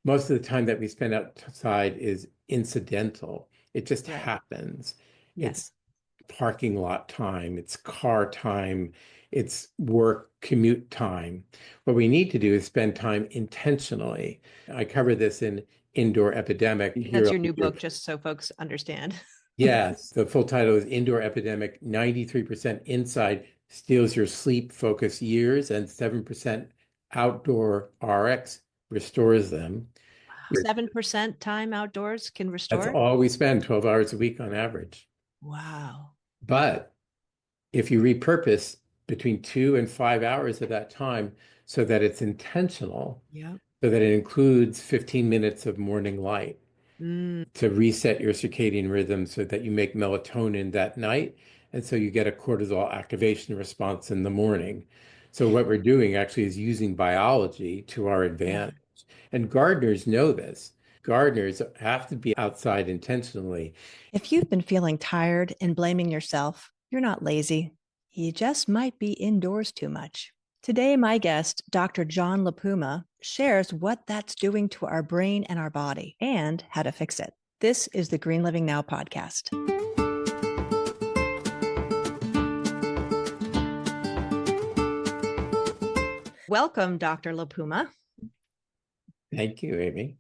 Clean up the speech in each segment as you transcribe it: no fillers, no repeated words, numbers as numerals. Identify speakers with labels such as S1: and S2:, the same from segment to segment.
S1: most of the time that we spend outside is incidental. It just
S2: Right.
S1: happens. It's
S2: Yes.
S1: parking lot time, it's car time, it's work commute time. What we need to do is spend time intentionally. I cover this in Indoor Epidemic here
S2: That's
S1: on
S2: your new
S1: your.
S2: book, just so folks understand.
S1: Yes, the full title is Indoor Epidemic. 93% inside steals your sleep focus years, and 7% outdoor RX restores them.
S2: 7% time outdoors can
S1: That's
S2: restore.
S1: all we spend, 12 hours a week on average.
S2: Wow.
S1: But if you repurpose between 2 and 5 hours of that time so that it's intentional,
S2: Yep.
S1: so that it includes 15 minutes of morning light
S2: Mm,
S1: to reset your circadian rhythm so that you make melatonin that night. And so you get a cortisol activation response in the morning. So what we're doing actually is using biology to our
S2: yeah.
S1: advantage. And gardeners know this. Gardeners have to be outside intentionally.
S2: If you've been feeling tired and blaming yourself, you're not lazy. You just might be indoors too much. Today, my guest, Dr. John LaPuma, shares what that's doing to our brain and our body and how to fix it. This is the Green Living Now podcast. Welcome, Dr. LaPuma.
S1: Thank you, Amy.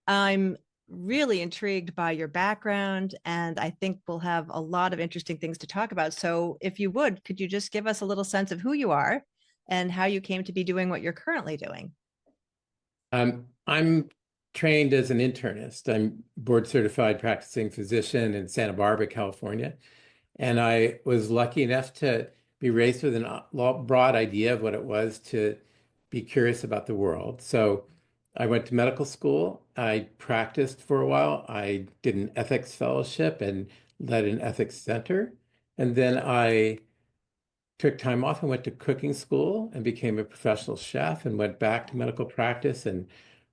S2: I'm really intrigued by your background, and I think we'll have a lot of interesting things to talk about. So, if you would, could you just give us a little sense of who you are and how you came to be doing what you're currently doing?
S1: I'm trained as an internist. I'm board certified practicing physician in Santa Barbara, California. And I was lucky enough to be raised with a broad idea of what it was to be curious about the world. So I went to medical school. I practiced for a while. I did an ethics fellowship and led an ethics center. And then I took time off and went to cooking school and became a professional chef and went back to medical practice and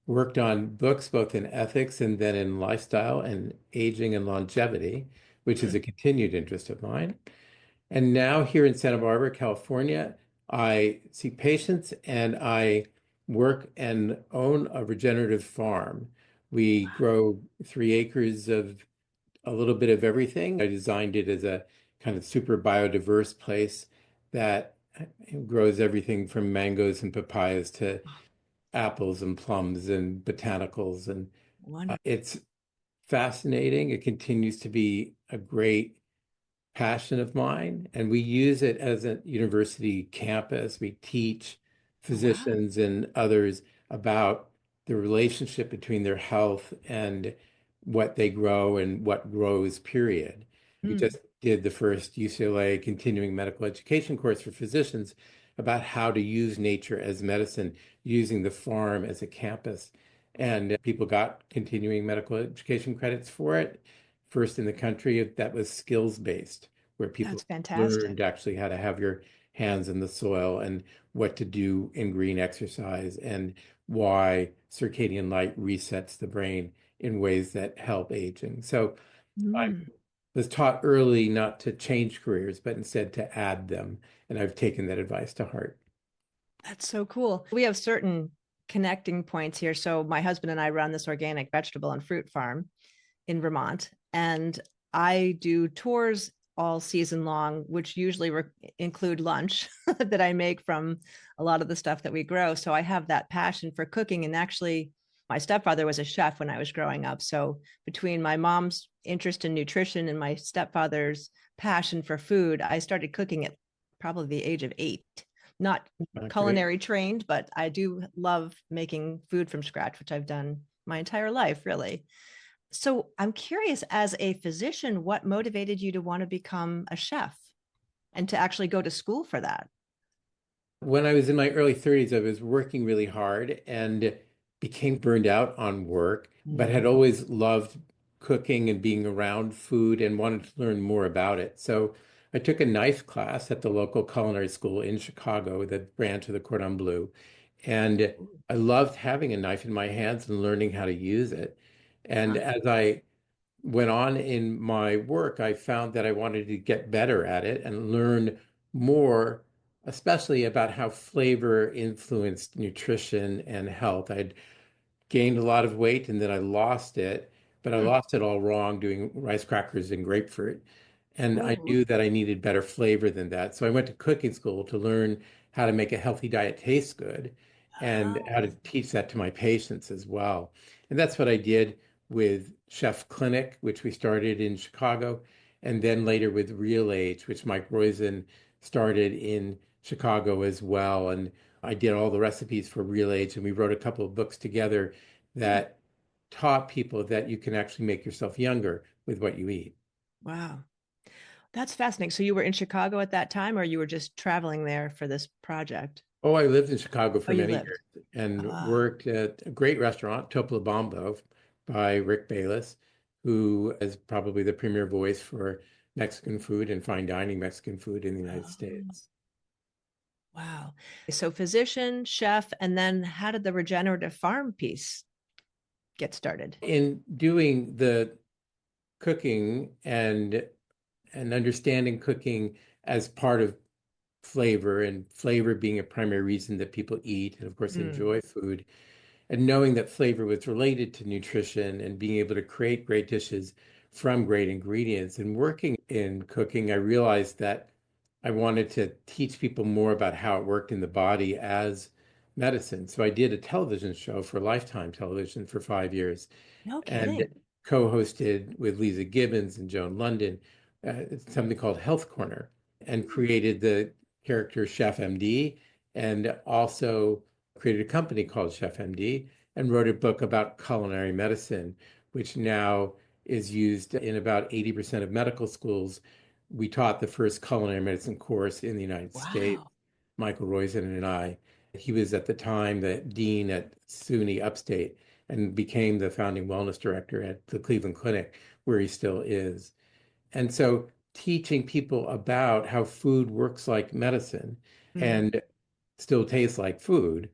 S1: worked on books both in ethics and then in lifestyle and aging and longevity, which is a continued interest of mine. And now here in Santa Barbara, California, I see patients and I work and own a regenerative farm. We grow 3 acres of a little bit of everything. I designed it as a kind of super biodiverse place that grows everything from mangoes and papayas to apples and plums and botanicals. And
S2: Wonderful.
S1: it's fascinating. It continues to be a great passion of mine, and we use it as a university campus. We teach
S2: Wow.
S1: physicians and others about the relationship between their health and what they grow and what grows, period. We
S2: Mm,
S1: just did the first UCLA continuing medical education course for physicians about how to use nature as medicine, using the farm as a campus. And people got continuing medical education credits for it first in the country that was skills based, where people
S2: that's fantastic.
S1: learned actually how to have your hands in the soil and what to do in green exercise and why circadian light resets the brain in ways that help aging. So I
S2: Mm,
S1: was taught early not to change careers, but instead to add them. And I've taken that advice to heart.
S2: that's so cool. We have certain connecting points here. So, my husband and I run this organic vegetable and fruit farm in Vermont, and I do tours all season long, which usually include lunch that I make from a lot of the stuff that we grow. So I have that passion for cooking. And actually, my stepfather was a chef when I was growing up. So between my mom's interest in nutrition and my stepfather's passion for food, I started cooking at probably the age of 8. Not
S1: Great.
S2: culinary trained, but I do love making food from scratch, which I've done my entire life, really. So I'm curious, as a physician, what motivated you to want to become a chef and to actually go to school for that?
S1: When I was in my early 30s, I was working really hard and became burned out on work, but had
S2: Mm.
S1: always loved cooking and being around food and wanted to learn more about it. So I took a knife class at the local culinary school in Chicago, the branch of the Cordon Bleu. And I loved having a knife in my hands and learning how to use it. And
S2: Huh.
S1: as I went on in my work, I found that I wanted to get better at it and learn more, especially about how flavor influenced nutrition and health. I'd gained a lot of weight and then I lost it, but I
S2: Hmm.
S1: lost it all wrong doing rice crackers and grapefruit. And I
S2: Oh,
S1: knew that I needed better flavor than that. So I went to cooking school to learn how to make a healthy diet taste good and how to
S2: oh.
S1: teach that to my patients as well. And that's what I did with Chef Clinic, which we started in Chicago, and then later with Real Age, which Mike Roizen started in Chicago as well. And I did all the recipes for Real Age, and we wrote a couple of books together
S2: Hmm.
S1: that taught people that you can actually make yourself younger with what you eat.
S2: Wow. That's fascinating. So you were in Chicago at that time, or you were just traveling there for this project?
S1: Oh, I lived in Chicago
S2: Oh,
S1: for
S2: you
S1: many
S2: lived.
S1: years and
S2: Ah,
S1: worked at a great restaurant, Topo Bombo, by Rick Bayless, who is probably the premier voice for Mexican food and fine dining Mexican food in the United
S2: oh,
S1: States.
S2: wow. So physician, chef, and then how did the regenerative farm piece get started?
S1: In doing the cooking and understanding cooking as part of flavor and flavor being a primary reason that people eat and of course
S2: Mm,
S1: enjoy food, and knowing that flavor was related to nutrition and being able to create great dishes from great ingredients and working in cooking, I realized that I wanted to teach people more about how it worked in the body as medicine. So I did a television show for Lifetime Television for 5 years
S2: no
S1: and
S2: kidding.
S1: co-hosted with Lisa Gibbons and Joan London something called Health Corner and created the character Chef MD and also created a company called Chef MD and wrote a book about culinary medicine, which now is used in about 80% of medical schools. We taught the first culinary medicine course in the United States,
S2: Wow.
S1: Michael Roizen and I. He was at the time the dean at SUNY Upstate and became the founding wellness director at the Cleveland Clinic, where he still is. And so teaching people about how food works like medicine
S2: Mm,
S1: and still tastes like food,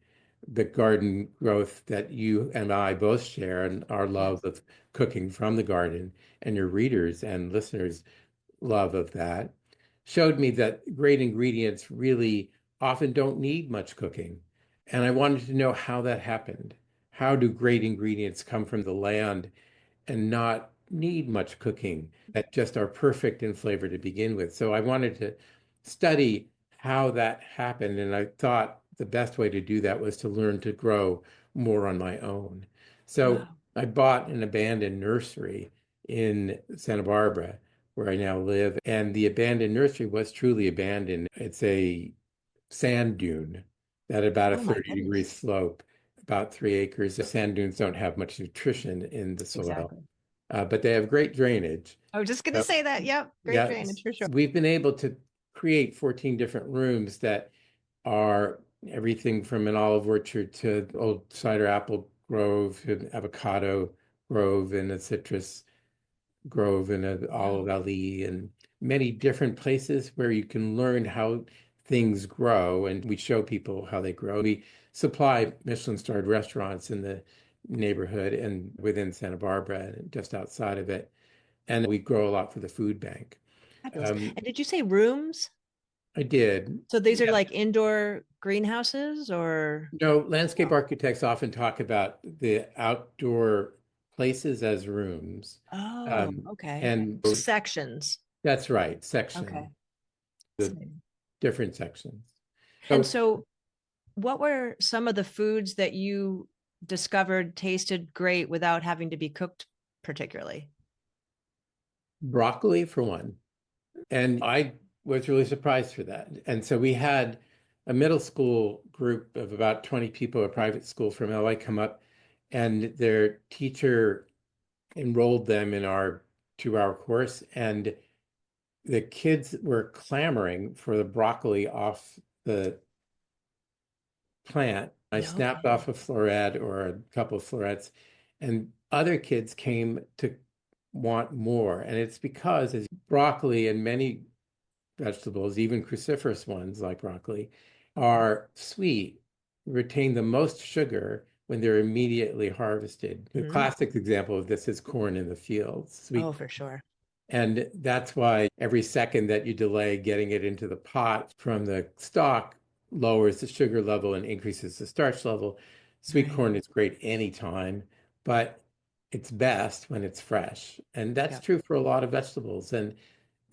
S1: the garden growth that you and I both share and our love
S2: yes.
S1: of cooking from the garden and your readers and listeners' love of that, showed me that great ingredients really often don't need much cooking. And I wanted to know how that happened. How do great ingredients come from the land and not need much cooking that just are perfect in flavor to begin with? So I wanted to study how that happened. And I thought the best way to do that was to learn to grow more on my own. So
S2: Wow.
S1: I bought an abandoned nursery in Santa Barbara, where I now live. And the abandoned nursery was truly abandoned. It's a sand dune at about a
S2: Oh my
S1: 30-degree
S2: goodness.
S1: slope, about 3 acres. Sand dunes don't have much nutrition in the soil,
S2: Exactly.
S1: but they have great drainage.
S2: I was just going to
S1: So,
S2: say that. Yep. Great
S1: yeah,
S2: drainage for sure.
S1: we've been able to create 14 different rooms that are everything from an olive orchard to old cider apple grove to avocado grove and a citrus grove and an olive
S2: Wow.
S1: alley and many different places where you can learn how things grow. And we show people how they grow. We supply Michelin-starred restaurants in the neighborhood and within Santa Barbara and just outside of it. And we grow a lot for the food bank.
S2: Fabulous.
S1: Um,
S2: And did you say rooms?
S1: I did.
S2: So these are
S1: Yeah.
S2: like indoor greenhouses or?
S1: No, landscape
S2: Oh,
S1: architects often talk about the outdoor places as rooms.
S2: oh,
S1: Um,
S2: okay.
S1: and
S2: Sections.
S1: that's right,
S2: Okay.
S1: section, the
S2: Fascinating.
S1: different sections.
S2: And
S1: So
S2: so what were some of the foods that you discovered tasted great without having to be cooked particularly?
S1: broccoli for one. And I was really surprised for that. And so we had a middle school group of about 20 people, a private school from LA, come up, and their teacher enrolled them in our 2 hour course. And the kids were clamoring for the broccoli off the plant. I
S2: No
S1: snapped
S2: kidding.
S1: off a floret or a couple of florets, and other kids came to want more. And it's because as broccoli and many vegetables, even cruciferous ones like broccoli, are sweet, retain the most sugar when they're immediately harvested. The
S2: Mhm.
S1: classic example of this is corn in the fields,
S2: Oh,
S1: sweet corn.
S2: for sure.
S1: And that's why every second that you delay getting it into the pot from the stalk lowers the sugar level and increases the starch level. Sweet
S2: Right.
S1: corn is great anytime, but it's best when it's fresh. And that's
S2: Yeah.
S1: true for a lot of vegetables. And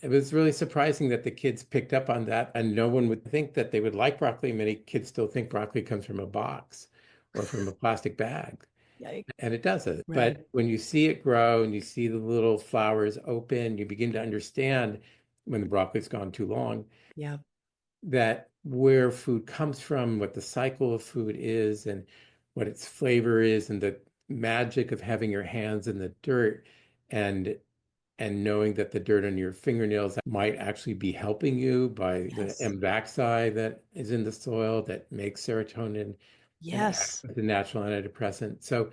S1: it was really surprising that the kids picked up on that. And no one would think that they would like broccoli. Many kids still think broccoli comes from a box or from a plastic bag.
S2: Yikes.
S1: And it doesn't.
S2: Right.
S1: But when you see it grow and you see the little flowers open, you begin to understand when the broccoli's gone too long
S2: Yeah.
S1: that where food comes from, what the cycle of food is, and what its flavor is, and the magic of having your hands in the dirt and knowing that the dirt on your fingernails might actually be helping you by the
S2: Yes.
S1: M backside that is in the soil that makes serotonin and acts
S2: Yes.
S1: as a natural antidepressant. So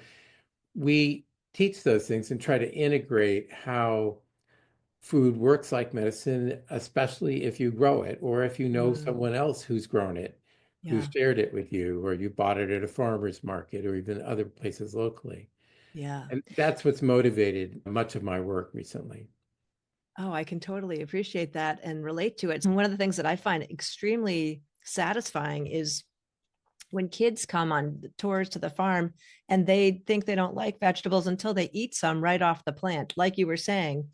S1: we teach those things and try to integrate how food works like medicine, especially if you grow it or if you know
S2: Mm,
S1: someone else who's grown it, who
S2: yeah.
S1: shared it with you, or you bought it at a farmer's market or even other places locally.
S2: Yeah.
S1: And that's what's motivated much of my work recently.
S2: Oh, I can totally appreciate that and relate to it. And one of the things that I find extremely satisfying is when kids come on tours to the farm and they think they don't like vegetables until they eat some right off the plant. Like you were saying,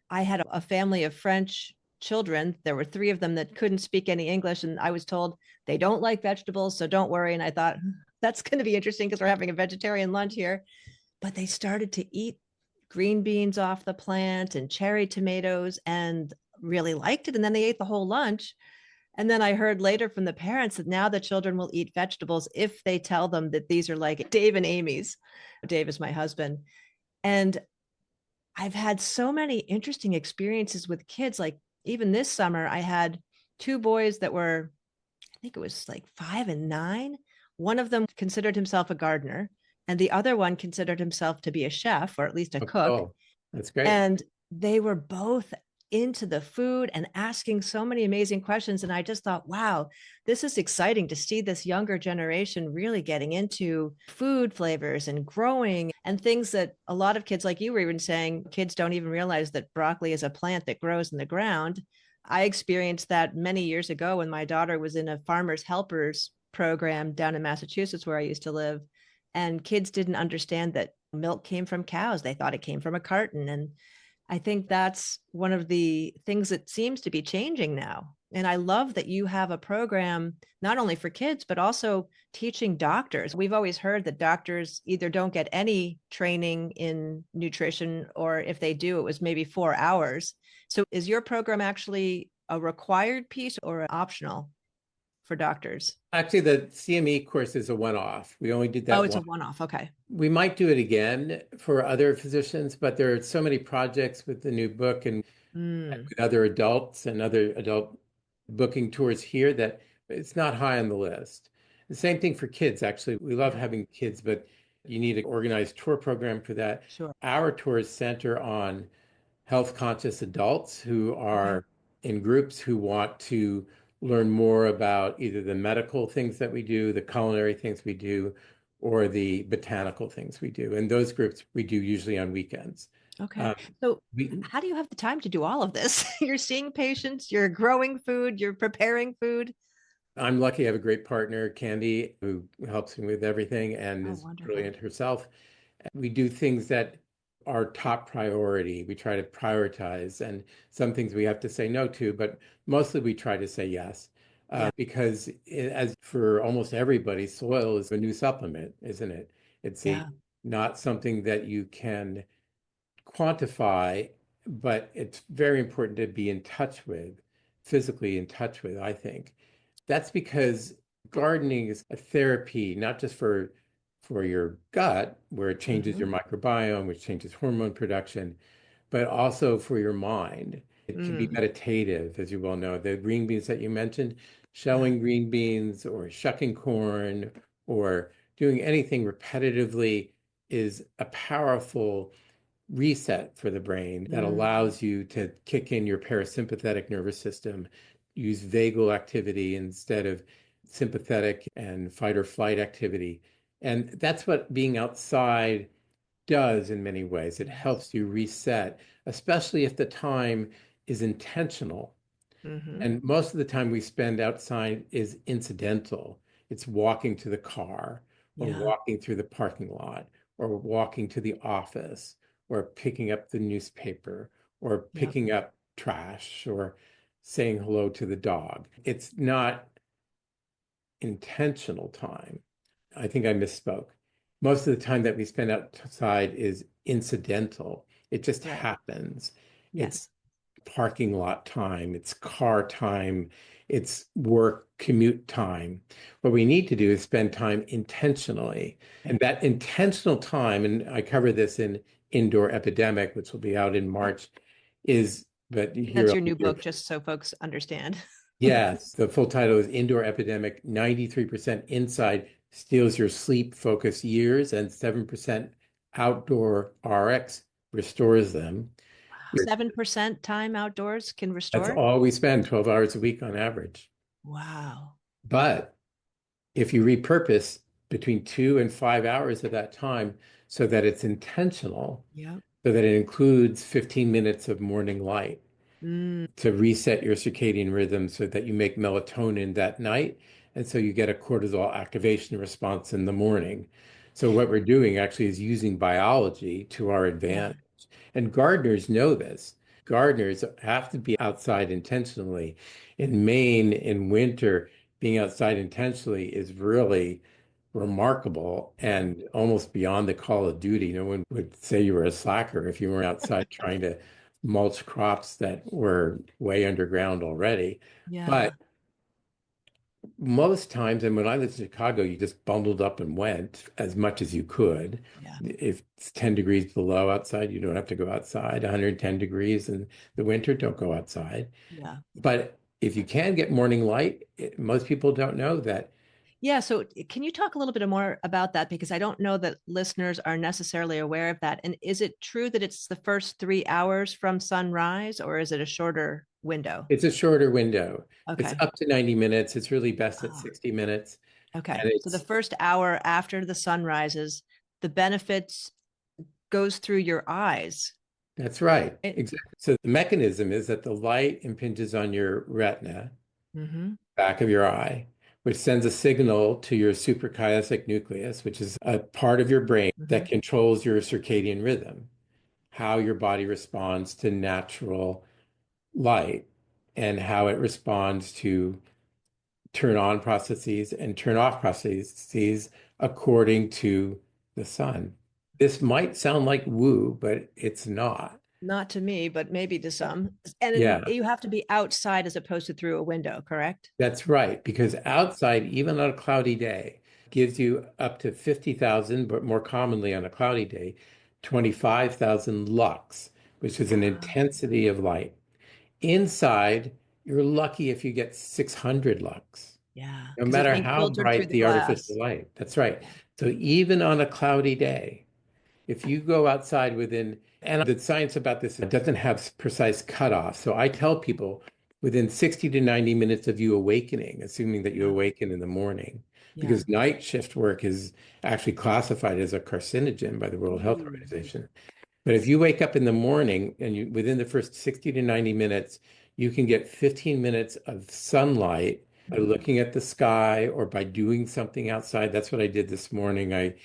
S2: I had a family of French children. There were three of them that couldn't speak any English. And I was told they don't like vegetables. So don't worry. And I thought, that's going to be interesting because we're having a vegetarian lunch here. But they started to eat green beans off the plant and cherry tomatoes and really liked it. And then they ate the whole lunch. And then I heard later from the parents that now the children will eat vegetables if they tell them that these are like Dave and Amy's. Dave is my husband. And I've had so many interesting experiences with kids. Like even this summer, I had two boys that were, I think it was like 5 and 9. One of them considered himself a gardener, and the other one considered himself to be a chef or at least a
S1: Oh,
S2: cook.
S1: cool. That's great.
S2: And they were both into the food and asking so many amazing questions. And I just thought, wow, this is exciting to see this younger generation really getting into food flavors and growing and things that a lot of kids, like you were even saying, kids don't even realize that broccoli is a plant that grows in the ground. I experienced that many years ago when my daughter was in a farmer's helpers program down in Massachusetts, where I used to live. And kids didn't understand that milk came from cows. They thought it came from a carton. And I think that's one of the things that seems to be changing now. And I love that you have a program not only for kids, but also teaching doctors. We've always heard that doctors either don't get any training in nutrition, or if they do, it was maybe 4 hours. So is your program actually a required piece or optional for doctors?
S1: Actually, the CME course is a one-off. We only did
S2: Oh,
S1: that
S2: it's a
S1: one.
S2: one off. Okay.
S1: We might do it again for other physicians, but there are so many projects with the new book and
S2: Mm,
S1: with other adults and other adult booking tours here that it's not high on the list. The same thing for kids, actually. We love
S2: yeah,
S1: having kids, but you need an organized tour program for that.
S2: sure.
S1: Our tours center on health conscious adults who
S2: Okay.
S1: are in groups who want to learn more about either the medical things that we do, the culinary things we do, or the botanical things we do. And those groups we do usually on weekends.
S2: Okay.
S1: Um,
S2: So,
S1: we,
S2: how do you have the time to do all of this? You're seeing patients, you're growing food, you're preparing food.
S1: I'm lucky I have a great partner, Candy, who helps me with everything and
S2: Oh,
S1: is
S2: wonderful.
S1: brilliant herself. We do things that are top priority. We try to prioritize, and some things we have to say no to, but mostly we try to say yes.
S2: Yeah.
S1: Because as for almost everybody, soil is a new supplement, isn't it? It's a
S2: Yeah.
S1: not something that you can quantify, but it's very important to be in touch with, physically in touch with, I think. That's because gardening is a therapy, not just for your gut, where it changes
S2: Hmm.
S1: your microbiome, which changes hormone production, but also for your mind. It can be
S2: Mm,
S1: meditative, as you well know. The green beans that you mentioned,
S2: yeah.
S1: shelling green beans or shucking corn or doing anything repetitively is a powerful reset for the brain that
S2: Mm,
S1: allows you to kick in your parasympathetic nervous system, use vagal activity instead of sympathetic and fight or flight activity. And that's what being outside does in many ways. It
S2: yes.
S1: helps you reset, especially if the time is intentional.
S2: Hmm.
S1: And most of the time we spend outside is incidental. It's walking to the car or
S2: Yeah.
S1: walking through the parking lot, or walking to the office, or picking up the newspaper, or
S2: Yep.
S1: picking up trash, or saying hello to the dog. It's not intentional time. I think I misspoke. Most of the time that we spend outside is incidental. It just
S2: Right.
S1: happens. It's
S2: Yes.
S1: parking lot time, it's car time, it's work commute time. What we need to do is spend time intentionally. And
S2: Right.
S1: that intentional time, and I cover this in Indoor Epidemic, which will be out in March, is, but here
S2: That's
S1: I'll
S2: your
S1: give
S2: new
S1: you,
S2: book, just so folks understand.
S1: yes, the full title is Indoor Epidemic 93% Inside Steals Your Sleep Focus Years, and 7% Outdoor RX Restores Them.
S2: 7% time outdoors can
S1: That's
S2: restore.
S1: all we spend, 12 hours a week on average.
S2: Wow.
S1: But if you repurpose between 2 and 5 hours of that time so that it's intentional,
S2: Yep.
S1: so that it includes 15 minutes of morning light
S2: Mm,
S1: to reset your circadian rhythm so that you make melatonin that night. And so you get a cortisol activation response in the morning. So what we're doing actually is using biology to our
S2: yeah.
S1: advantage. And gardeners know this. Gardeners have to be outside intentionally. In Maine, in winter, being outside intentionally is really remarkable and almost beyond the call of duty. No one would say you were a slacker if you were outside trying to mulch crops that were way underground already.
S2: Yeah.
S1: But most times, and when I lived in Chicago, you just bundled up and went as much as you could.
S2: Yeah.
S1: If it's 10 degrees below outside, you don't have to go outside. 110 degrees in the winter, don't go outside.
S2: Yeah.
S1: But if you can get morning light, most people don't know that.
S2: Yeah. So can you talk a little bit more about that? Because I don't know that listeners are necessarily aware of that. And is it true that it's the first 3 hours from sunrise, or is it a shorter window?
S1: It's a shorter window. It's
S2: Okay.
S1: up to 90 minutes. It's really best at
S2: Oh,
S1: 60 minutes.
S2: okay.
S1: And
S2: So the
S1: it's,
S2: first hour after the sun rises, the benefits goes through your eyes.
S1: that's right.
S2: It,
S1: Exactly. So the mechanism is that the light impinges on your retina,
S2: mm-hmm.
S1: back of your eye, which sends a signal to your suprachiasmatic nucleus, which is a part of your brain
S2: Mm-hmm.
S1: that controls your circadian rhythm, how your body responds to natural light and how it responds to turn on processes and turn off processes according to the sun. This might sound like woo, but it's not.
S2: Not to me, but maybe to some. And then
S1: Yeah,
S2: you have to be outside as opposed to through a window, correct?
S1: that's right. Because outside, even on a cloudy day, gives you up to 50,000, but more commonly on a cloudy day, 25,000 lux, which is an
S2: Wow.
S1: intensity of light. Inside, you're lucky if you get 600 lux,
S2: Yeah.
S1: no
S2: Because it's
S1: matter
S2: being
S1: how
S2: filtered through
S1: bright
S2: the
S1: the artificial
S2: glass.
S1: light. That's right.
S2: Yeah.
S1: So even on a cloudy day, if you go outside within, and the science about this doesn't have precise cutoff. So I tell people within 60 to 90 minutes of you awakening, assuming that you
S2: Yeah.
S1: awaken in the morning,
S2: Yeah.
S1: because night shift work is actually classified as a carcinogen by the World Health
S2: Ooh.
S1: Organization. But if you wake up in the morning and you within the first 60 to 90 minutes, you can get 15 minutes of sunlight by looking at the sky or by doing something outside. That's what I did this morning. I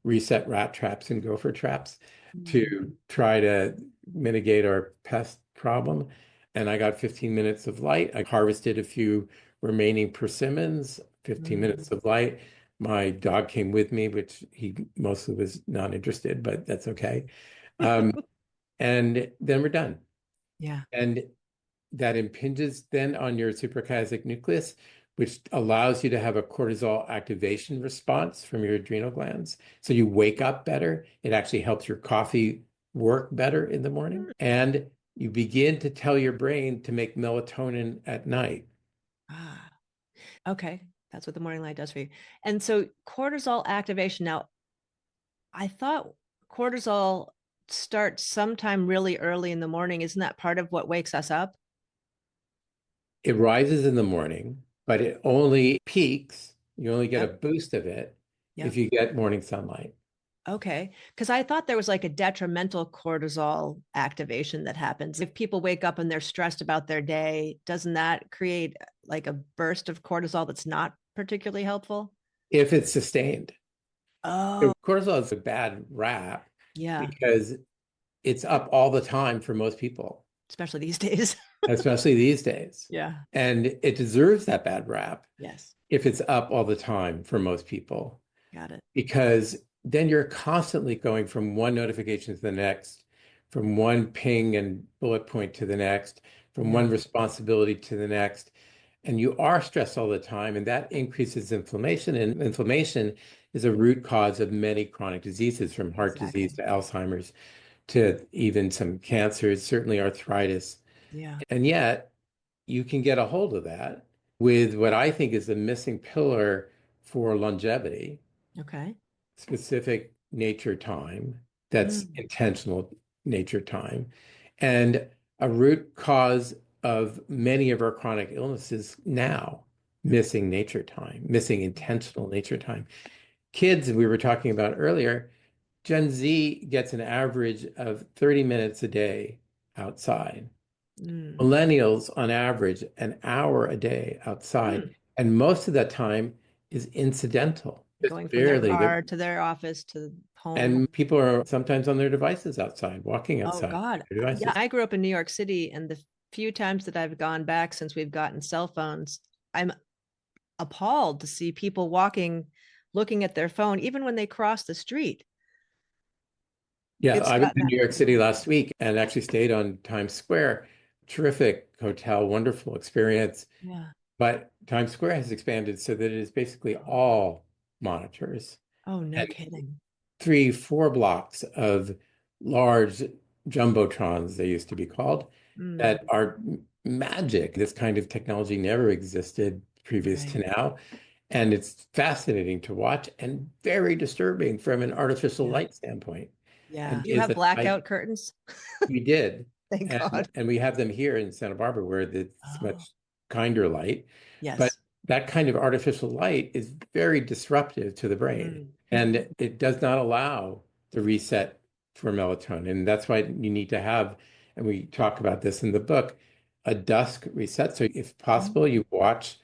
S1: reset rat traps and gopher traps
S2: Mm.
S1: to try to mitigate our pest problem. And I got 15 minutes of light. I harvested a few remaining persimmons, 15
S2: Mm.
S1: minutes of light. My dog came with me, which he mostly was not interested, but that's okay. Um, and then we're done.
S2: Yeah.
S1: And that impinges then on your suprachiasmatic nucleus, which allows you to have a cortisol activation response from your adrenal glands. So you wake up better. It actually helps your coffee work better in the morning.
S2: Mm.
S1: And you begin to tell your brain to make melatonin at night.
S2: Ah, okay. That's what the morning light does for you. And so cortisol activation. Now, I thought cortisol starts sometime really early in the morning. Isn't that part of what wakes us up?
S1: It rises in the morning, but it only peaks. You only get a
S2: Yep.
S1: boost of it if
S2: Yep.
S1: you get morning sunlight.
S2: Okay. Because I thought there was like a detrimental cortisol activation that happens. If people wake up and they're stressed about their day, doesn't that create like a burst of cortisol that's not particularly helpful?
S1: If it's sustained.
S2: Oh,
S1: So cortisol is a bad rap
S2: yeah.
S1: because it's up all the time for most people,
S2: Especially these days.
S1: especially these days.
S2: Yeah.
S1: And it deserves that bad rap
S2: Yes.
S1: if it's up all the time for most people,
S2: Got it.
S1: because then you're constantly going from one notification to the next, from one ping and bullet point to the next, from one
S2: Yeah.
S1: responsibility to the next. And you are stressed all the time, and that increases inflammation. And inflammation is a root cause of many chronic diseases, from heart disease
S2: Exactly.
S1: to Alzheimer's to even some cancers, certainly arthritis.
S2: Yeah.
S1: And yet, you can get a hold of that with what I think is the missing pillar for longevity:
S2: Okay.
S1: specific nature time that's
S2: Mm.
S1: intentional nature time. And a root cause of many of our chronic illnesses now: missing nature time, missing intentional nature time. Kids, we were talking about earlier, Gen Z gets an average of 30 minutes a day outside.
S2: Mm.
S1: Millennials, on average, an hour a day outside.
S2: Mm.
S1: And most of that time is incidental, just
S2: Going from their
S1: barely.
S2: car to their office to home.
S1: And people are sometimes on their devices outside, walking
S2: Oh
S1: outside,
S2: God.
S1: their
S2: Yeah,
S1: devices.
S2: I grew up in New York City, and the few times that I've gone back since we've gotten cell phones, I'm appalled to see people walking, looking at their phone, even when they cross the street.
S1: Yeah,
S2: It's
S1: I was
S2: gotten
S1: in
S2: that
S1: New York City
S2: bad.
S1: last week and actually stayed on Times Square. Terrific hotel, wonderful experience.
S2: Yeah.
S1: But Times Square has expanded so that it is basically all monitors.
S2: Oh, no
S1: And
S2: kidding.
S1: 3, 4 blocks of large jumbotrons, they used to be called,
S2: Mm.
S1: that are magic. This kind of technology never existed previous to
S2: Right.
S1: now. And it's fascinating to watch and very disturbing from an artificial
S2: Yeah.
S1: light standpoint.
S2: Yeah.
S1: And
S2: Do you
S1: is
S2: have
S1: that
S2: blackout curtains?
S1: we did.
S2: Thank God.
S1: And we have them here in Santa Barbara where it's
S2: Oh,
S1: much kinder light. But
S2: yes.
S1: that kind of artificial light is very disruptive to the brain.
S2: Mm.
S1: And it does not allow the reset for melatonin. And that's why you need to have, and we talk about this in the book, a dusk reset. So if possible,
S2: Mm.
S1: you watch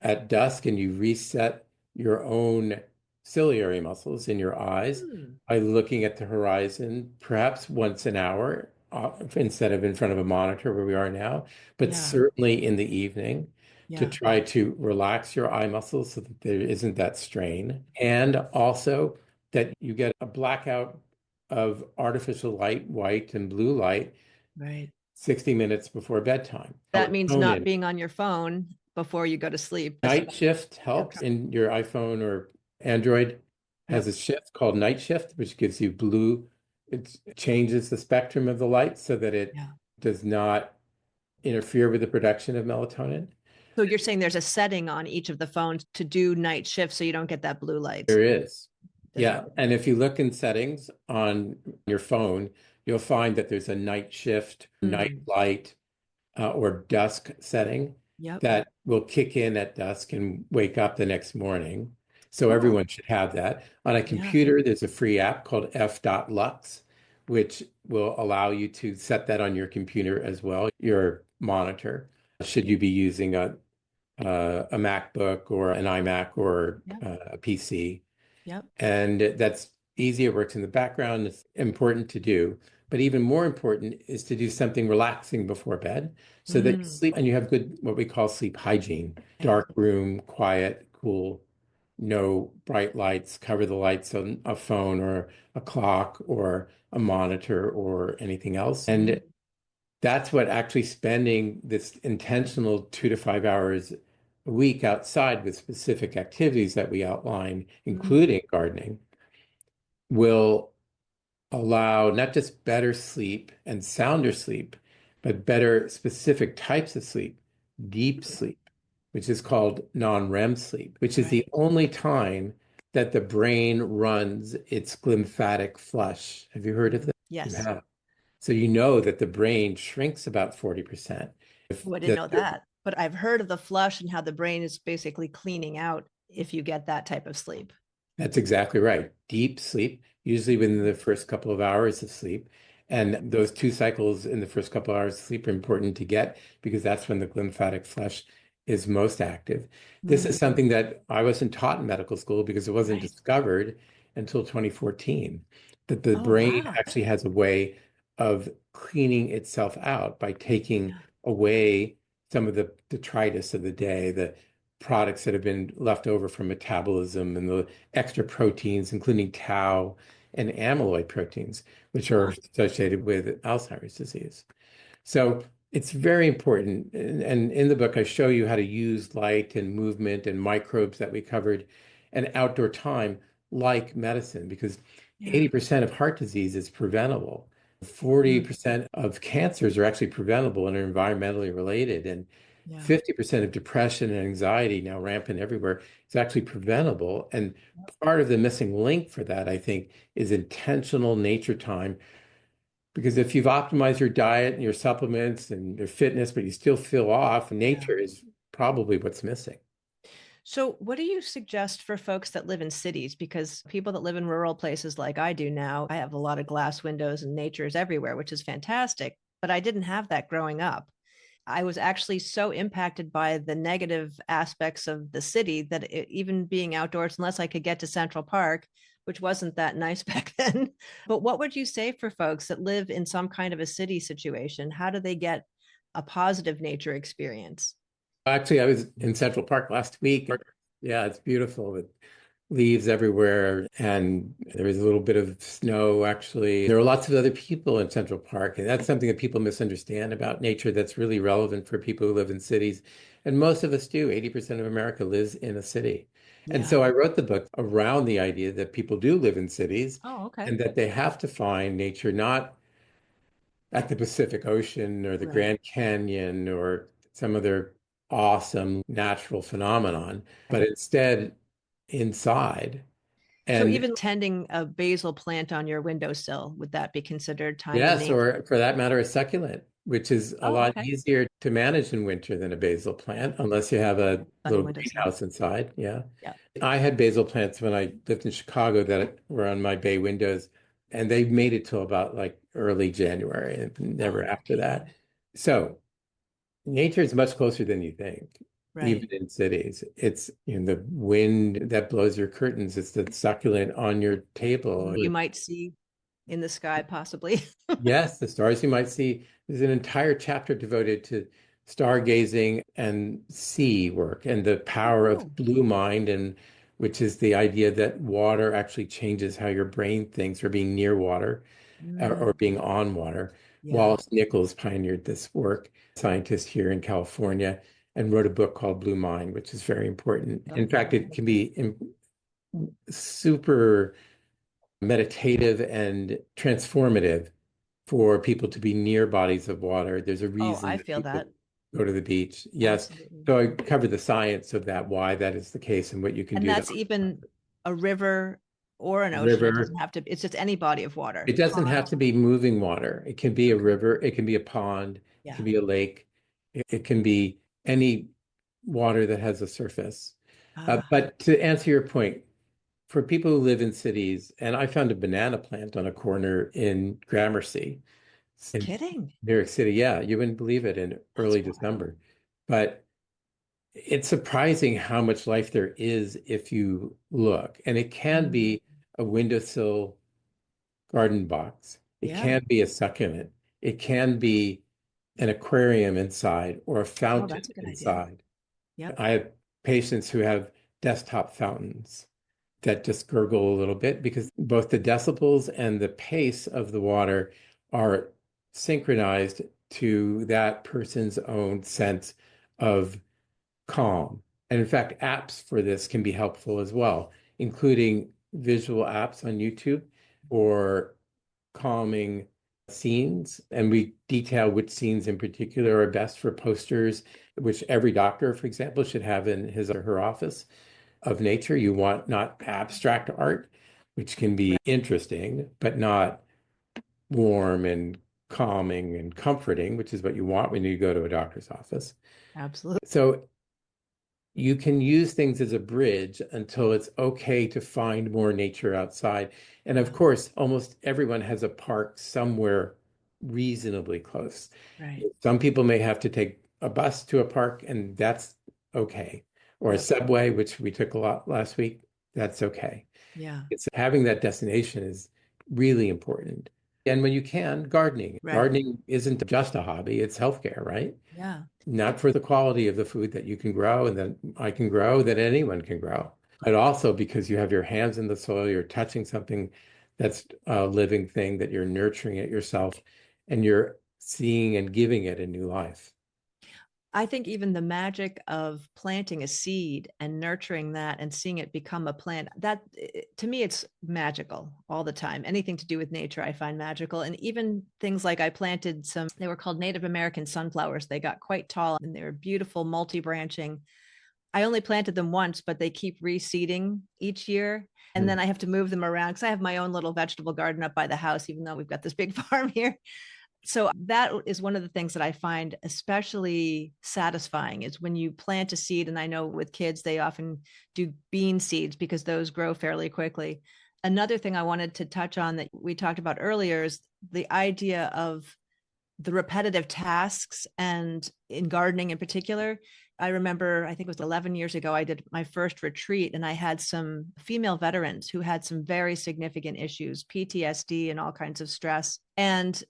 S1: at dusk and you reset your own ciliary muscles in your eyes
S2: Mm.
S1: by looking at the horizon, perhaps once an hour, instead of in front of a monitor where we are now, but
S2: Yeah.
S1: certainly in the evening, to
S2: Yeah.
S1: try to relax your eye muscles so that there isn't that strain. And also that you get a blackout of artificial light, white and blue light,
S2: Right.
S1: 60 minutes before bedtime.
S2: That means not
S1: Melatonin.
S2: being on your phone before you go to sleep.
S1: Night shift
S2: Yep.
S1: helps in your iPhone or Android has
S2: Yep.
S1: a shift called night shift, which gives you blue. It changes the spectrum of the light so that it
S2: Yeah.
S1: does not interfere with the production of melatonin.
S2: So you're saying there's a setting on each of the phones to do night shift so you don't get that blue light.
S1: There is.
S2: There's
S1: Yeah. And if you look in settings on your phone, you'll find that there's a night shift, night
S2: Mm.
S1: light, or dusk setting
S2: Yep.
S1: that will kick in at dusk and wake up the next morning. So
S2: Cool.
S1: everyone should have that. On a
S2: Yeah.
S1: computer, there's a free app called F.Lux, which will allow you to set that on your computer as well, your monitor, should you be using a MacBook or an iMac or
S2: Yep.
S1: a PC.
S2: Yep.
S1: And that's easy. It works in the background. It's important to do. But even more important is to do something relaxing before bed so that you
S2: Mm.
S1: sleep and you have good, what we call sleep hygiene.
S2: Right.
S1: Dark room, quiet, cool, no bright lights, cover the lights on a phone or a clock or a monitor or anything else.
S2: Mm.
S1: And that's what actually spending this intentional 2 to 5 hours a week outside with specific activities that we outline,
S2: Mm.
S1: including gardening, will allow not just better sleep and sounder sleep, but better specific types of sleep, deep sleep, which is called non-REM sleep, which is the
S2: Right.
S1: only time that the brain runs its glymphatic flush. Have you heard of
S2: Mm.
S1: this? You
S2: Yes.
S1: have. So you know that the brain shrinks about 40%. If
S2: Oh, I didn't
S1: the,
S2: know that. But I've heard of the flush and how the brain is basically cleaning out if you get that type of sleep.
S1: That's exactly right. Deep sleep, usually within the first couple of hours of sleep. And those 2 cycles in the first couple of hours of sleep are important to get because that's when the glymphatic flush is most active. This
S2: Mm.
S1: is something that I wasn't taught in medical school because it wasn't
S2: Right.
S1: discovered until 2014, that the
S2: Oh,
S1: brain
S2: wow.
S1: actually has a way of cleaning itself out by taking
S2: Yeah.
S1: away some of the detritus of the day, the products that have been left over from metabolism and the extra proteins, including tau and amyloid proteins, which are
S2: Huh.
S1: associated with Alzheimer's disease. So it's very important. And in the book, I show you how to use light and movement and microbes that we covered and outdoor time like medicine, because
S2: Yeah.
S1: 80% of heart disease is preventable.
S2: Mm.
S1: 40% of cancers are actually preventable and are environmentally related. And
S2: Yeah.
S1: 50% of depression and anxiety, now rampant everywhere, is actually preventable. And part of the missing link for that, I think, is intentional nature time, because if you've optimized your diet and your supplements and your fitness, but you still feel off,
S2: Yeah.
S1: nature is probably what's missing.
S2: So, what do you suggest for folks that live in cities? Because people that live in rural places like I do now, I have a lot of glass windows and nature is everywhere, which is fantastic. But I didn't have that growing up. I was actually so impacted by the negative aspects of the city that even being outdoors, unless I could get to Central Park, which wasn't that nice back then. But what would you say for folks that live in some kind of a city situation? How do they get a positive nature experience?
S1: Actually, I was in Central Park last week. Yeah, it's beautiful with leaves everywhere, and there was a little bit of snow, actually. There are lots of other people in Central Park, and that's something that people misunderstand about nature that's really relevant for people who live in cities. And most of us do. 80% of America lives in a city. And
S2: Yeah.
S1: so I wrote the book around the idea that people do live in cities
S2: Oh, okay.
S1: and that they have to find nature not at the Pacific Ocean or the
S2: Right.
S1: Grand Canyon or some other awesome natural phenomenon, but
S2: Right.
S1: instead inside.
S2: So
S1: And
S2: even tending a basil plant on your windowsill, would that be considered time in
S1: yes,
S2: nature?
S1: or for that matter, a succulent, which is a
S2: Oh,
S1: lot
S2: okay.
S1: easier to manage in winter than a basil plant, unless you have a
S2: Sunny
S1: little
S2: windowsill.
S1: greenhouse inside. Yeah.
S2: Yeah.
S1: I had basil plants when I lived in Chicago that were on my bay windows, and they made it till about like early January and
S2: Oh,
S1: never after
S2: okay.
S1: that. So nature is much closer than you think, even
S2: Right.
S1: in cities. It's, the wind that blows your curtains. It's the succulent on your table.
S2: You might see in the sky, possibly.
S1: Yes, the stars you might see. There's an entire chapter devoted to stargazing and sea work and the power of
S2: Oh,
S1: blue mind, and which is the idea that water actually changes how your brain thinks, or being near water or
S2: mm,
S1: being on water.
S2: yeah.
S1: Wallace Nichols pioneered this work, scientist here in California, and wrote a book called Blue Mind, which is very important. In fact, it can be super meditative and transformative for people to be near bodies of water. There's a
S2: Oh,
S1: reason
S2: I
S1: that
S2: feel
S1: people
S2: that.
S1: go to the beach. Yes.
S2: Absolutely.
S1: So I cover the science of that, why that is the case, and what you can
S2: And
S1: do
S2: that's
S1: to
S2: even a river or an ocean. It doesn't
S1: river.
S2: have to, it's just any body of water.
S1: It doesn't have
S2: Pond.
S1: to be moving water. It can be a
S2: Okay.
S1: river, it can be a pond, it can
S2: Yeah.
S1: be a lake, it can be any water that has a surface.
S2: Ah,
S1: But to answer your point, for people who live in cities, and I found a banana plant on a corner in Gramercy in
S2: kidding.
S1: New York City. Yeah, you wouldn't believe it, in
S2: That's
S1: early
S2: wild.
S1: December. But it's surprising how much life there is if you look. And it can
S2: Mm,
S1: be a windowsill garden box. It
S2: yeah.
S1: can be a succulent. It can be an aquarium inside or a
S2: Oh,
S1: fountain
S2: that's a good idea.
S1: inside.
S2: Yep.
S1: I have patients who have desktop fountains that just gurgle a little bit, because both the decibels and the pace of the water are synchronized to that person's own sense of calm. And in fact, apps for this can be helpful as well, including visual apps on YouTube or calming scenes. And we detail which scenes in particular are best for posters, which every doctor, for example, should have in his or her office of nature. You want not abstract art, which can be
S2: Right.
S1: interesting, but not warm and calming and comforting, which is what you want when you go to a doctor's office.
S2: Absolutely.
S1: So you can use things as a bridge until it's okay to find more nature outside. And of
S2: Yeah.
S1: course, almost everyone has a park somewhere reasonably close.
S2: Right.
S1: Some people may have to take a bus to a park, and that's okay. Or a
S2: Yep.
S1: subway, which we took a lot last week, that's okay.
S2: Yeah.
S1: It's having that destination is really important. And when you can, gardening.
S2: Right.
S1: Gardening isn't just a hobby, it's healthcare, right?
S2: Yeah.
S1: Not for the quality of the food that you can grow and that I can grow, that anyone can grow, but also because you have your hands in the soil, you're touching something that's a living thing, that you're nurturing it yourself, and you're seeing and giving it a new life.
S2: I think even the magic of planting a seed and nurturing that and seeing it become a plant, that to me, it's magical all the time. Anything to do with nature, I find magical. And even things like I planted some, they were called Native American sunflowers. They got quite tall and they were beautiful, multi branching. I only planted them once, but they keep reseeding each year. And then
S1: Mm.
S2: I have to move them around because I have my own little vegetable garden up by the house, even though we've got this big farm here. So that is one of the things that I find especially satisfying is when you plant a seed. And I know with kids, they often do bean seeds because those grow fairly quickly. Another thing I wanted to touch on that we talked about earlier is the idea of the repetitive tasks, and in gardening in particular. I remember, I think it was 11 years ago, I did my first retreat and I had some female veterans who had some very significant issues, PTSD and all kinds of stress. And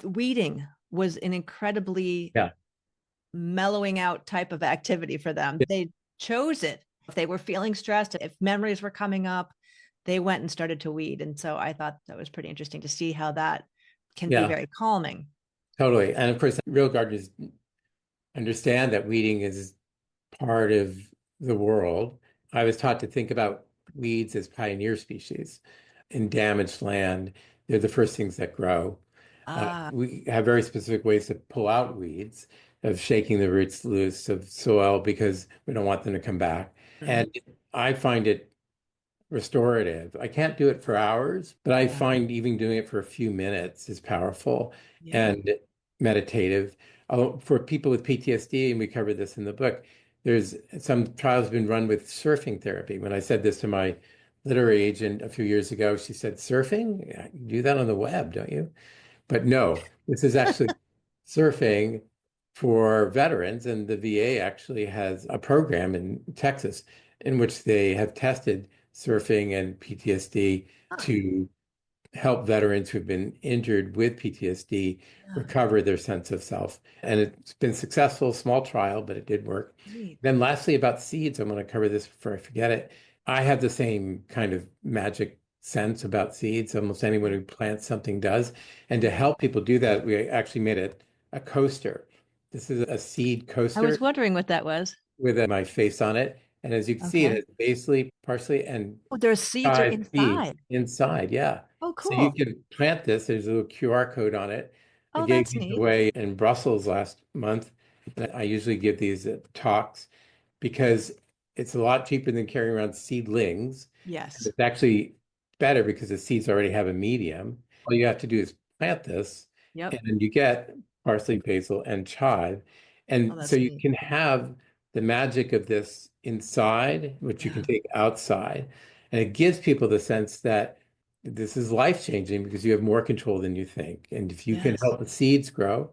S2: weeding was an incredibly
S1: Yeah.
S2: mellowing out type of activity for them. They chose it. If they were feeling stressed, if memories were coming up, they went and started to weed. And so I thought that was pretty interesting to see how that can be
S1: Yeah,
S2: very calming.
S1: totally. And of course, real gardeners understand that weeding is part of the world. I was taught to think about weeds as pioneer species in damaged land. They're the first things that grow.
S2: Ah,
S1: We have very specific ways to pull out weeds, of shaking the roots loose of soil because we don't want them to come back.
S2: mhm.
S1: And I find it restorative. I can't do it for hours, but I
S2: Yeah.
S1: find even doing it for a few minutes is powerful
S2: Yeah.
S1: and meditative. For people with PTSD, and we cover this in the book, there's some trials been run with surfing therapy. When I said this to my literary agent a few years ago, she said, "Surfing? Yeah, you do that on the web, don't you?" But no, this is actually surfing for veterans, and the VA actually has a program in Texas in which they have tested surfing and PTSD
S2: Ah,
S1: to help veterans who've been injured with PTSD
S2: yeah.
S1: recover their sense of self. And it's been successful, small trial, but it did work.
S2: Neat.
S1: Then lastly, about seeds, I'm going to cover this before I forget it. I have the same kind of magic sense about seeds. Almost anyone who plants something does. And to help people do that, we actually made it a coaster. This is a seed
S2: I was
S1: coaster
S2: wondering what that was.
S1: with my face on it. And as you can see, it
S2: Okay.
S1: has basically parsley and
S2: Oh, their seeds are
S1: chive seeds
S2: inside.
S1: inside. Yeah.
S2: Oh,
S1: So you
S2: cool.
S1: can plant this. There's a little QR code on it. I
S2: Oh,
S1: gave
S2: that's
S1: these
S2: neat.
S1: away in Brussels last month. And I usually give these at talks because it's a lot cheaper than carrying around seedlings. And
S2: Yes.
S1: it's actually better because the seeds already have a medium. All you have to do is plant this, and
S2: Yep.
S1: then you get parsley, basil, and chive.
S2: Oh,
S1: And so
S2: that's
S1: you
S2: neat.
S1: can have the magic of this inside, which you can
S2: Yeah.
S1: take outside. And it gives people the sense that this is life-changing because you have more control than you think. And if you can
S2: Yes.
S1: help the seeds grow,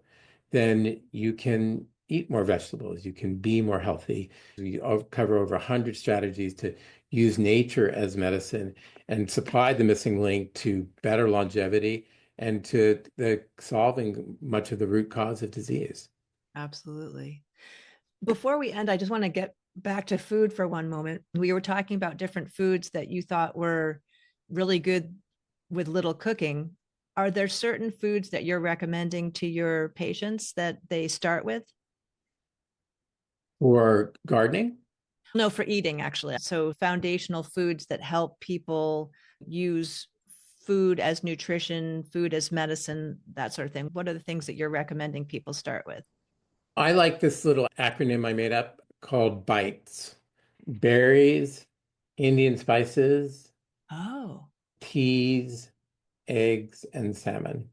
S1: then you can eat more vegetables, you can be more healthy. We cover over 100 strategies to use nature as medicine and supply the missing link to better longevity and to the solving much of the root cause of disease.
S2: Absolutely. Before we end, I just want to get back to food for one moment. We were talking about different foods that you thought were really good with little cooking. Are there certain foods that you're recommending to your patients that they start with?
S1: For gardening,
S2: No, for eating, actually. So, foundational foods that help people use food as nutrition, food as medicine, that sort of thing. What are the things that you're recommending people start with?
S1: I like this little acronym I made up called BITES: berries, Indian spices,
S2: Oh,
S1: teas, eggs, and salmon.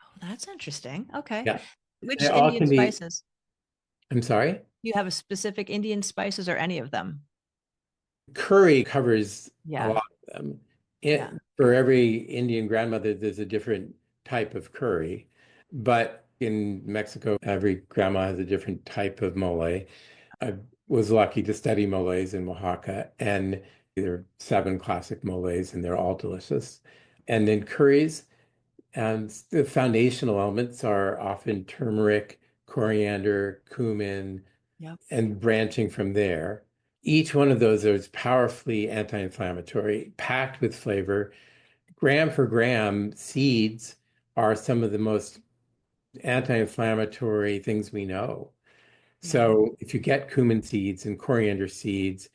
S2: oh, that's interesting. Okay.
S1: Yeah, they
S2: Which
S1: all
S2: Indian
S1: can be,
S2: spices?
S1: I'm sorry.
S2: Do you have a specific Indian spices or any of them?
S1: Curry covers a
S2: Yeah.
S1: lot of them.
S2: Yeah.
S1: For every Indian grandmother, there's a different type of curry. But in Mexico, every grandma has a different type of mole. I was lucky to study moles in Oaxaca, and There are 7 classic moles, and they're all delicious. And then curries, and the foundational elements are often turmeric, coriander, cumin,
S2: Yep.
S1: and branching from there. Each one of those is powerfully anti-inflammatory, packed with flavor. Gram for gram, seeds are some of the most anti-inflammatory things we know.
S2: Yeah.
S1: So if you get cumin seeds and coriander seeds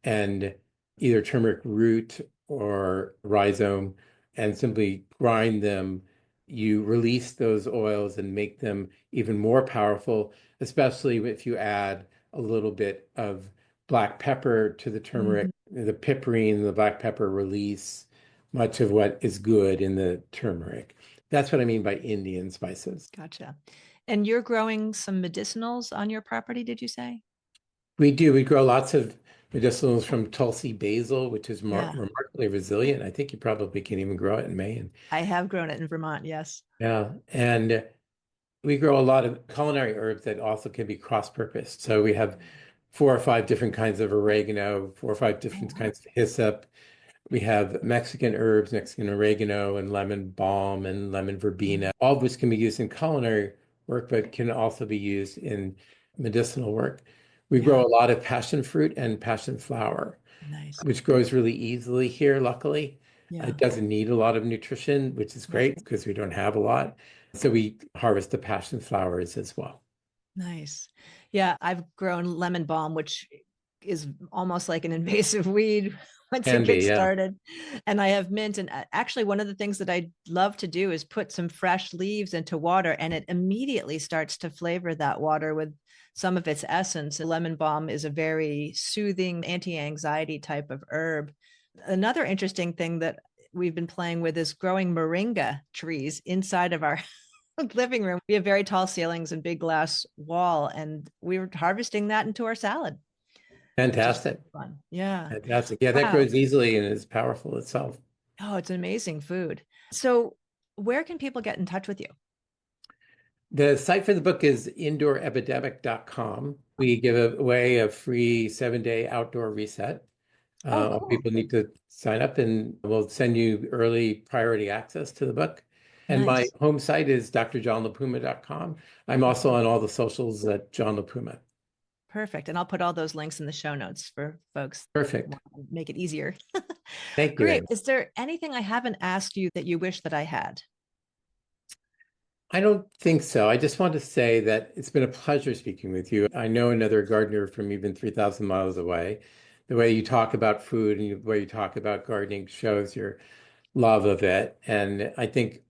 S1: and either turmeric root or rhizome and simply grind them, you release those oils and make them even more powerful, especially if you add a little bit of black pepper to the turmeric.
S2: Mhm.
S1: The piperine and the black pepper release much of what is good in the turmeric. That's what I mean by Indian spices.
S2: Gotcha. And you're growing some medicinals on your property, did you say?
S1: We do. We grow lots of medicinals from Tulsi basil, which is
S2: Yeah.
S1: remarkably resilient. I think you probably can even grow it in Maine.
S2: I have grown it in Vermont. Yes.
S1: Yeah. And we grow a lot of culinary herbs that also can be cross-purposed. So we have 4 or 5 different kinds of oregano, 4 or 5 different
S2: Oh,
S1: kinds of hyssop. We have Mexican herbs, Mexican oregano and lemon balm and lemon verbena, all of which can be used in culinary work, but can also be used in medicinal work. We
S2: yeah.
S1: grow a lot of passion fruit and passion flower,
S2: Nice.
S1: which grows really easily here, luckily.
S2: Yeah.
S1: It doesn't need a lot of nutrition, which is great because we don't have a lot. So we harvest the passion flowers as well.
S2: Nice. Yeah, I've grown lemon balm, which is almost like an invasive weed once it
S1: Can be,
S2: gets
S1: yeah.
S2: started. And I have mint. And actually, one of the things that I love to do is put some fresh leaves into water, and it immediately starts to flavor that water with some of its essence. Lemon balm is a very soothing, anti anxiety type of herb. Another interesting thing that we've been playing with is growing moringa trees inside of our living room. We have very tall ceilings and big glass wall, and we were harvesting that into our salad, which is
S1: Fantastic.
S2: fun. Yeah.
S1: Fantastic. Yeah, that
S2: Wow.
S1: grows easily and is powerful itself.
S2: Oh, it's amazing food. So, where can people get in touch with you?
S1: The site for the book is indoorepidemic.com. We give away a free 7-day outdoor reset.
S2: Oh,
S1: All
S2: cool.
S1: people need to sign up and we'll send you early priority access to the book. And my
S2: Nice.
S1: home site is drjohnlapuma.com. I'm also on all the socials at John LaPuma.
S2: Perfect. And I'll put all those links in the show notes for folks that
S1: Perfect.
S2: want to make it easier.
S1: Thank you,
S2: Great.
S1: Amy.
S2: Is there anything I haven't asked you that you wish that I had?
S1: I don't think so. I just want to say that it's been a pleasure speaking with you. I know another gardener from even 3,000 miles away. The way you talk about food and the way you talk about gardening shows your love of it. And I think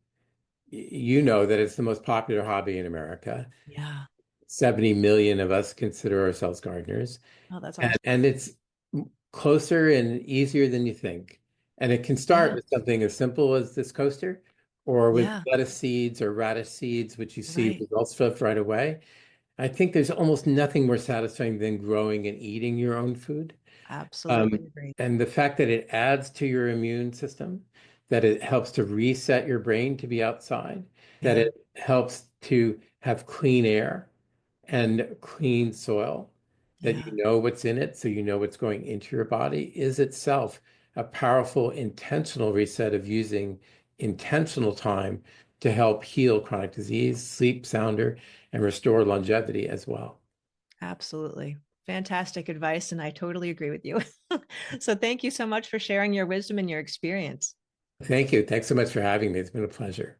S1: you know that it's the most popular hobby in America.
S2: Yeah.
S1: 70 million of us consider ourselves gardeners.
S2: Oh, that's
S1: And,
S2: awesome.
S1: and it's closer and easier than you think. And it can start
S2: Yeah.
S1: with something as simple as this coaster or with
S2: Yeah.
S1: lettuce seeds or radish seeds, which you see
S2: Right.
S1: results of right away. I think there's almost nothing more satisfying than growing and eating your own food.
S2: Absolutely agree.
S1: And the fact that it adds to your immune system, that it helps to reset your brain to be outside, that
S2: Yeah.
S1: it helps to have clean air and clean soil, that
S2: Yeah.
S1: you know what's in it, so you know what's going into your body, is itself a powerful intentional reset of using intentional time to help heal chronic disease, sleep sounder, and restore longevity as well.
S2: Absolutely. Fantastic advice. And I totally agree with you. So thank you so much for sharing your wisdom and your experience.
S1: Thank you. Thanks so much for having me. It's been a pleasure.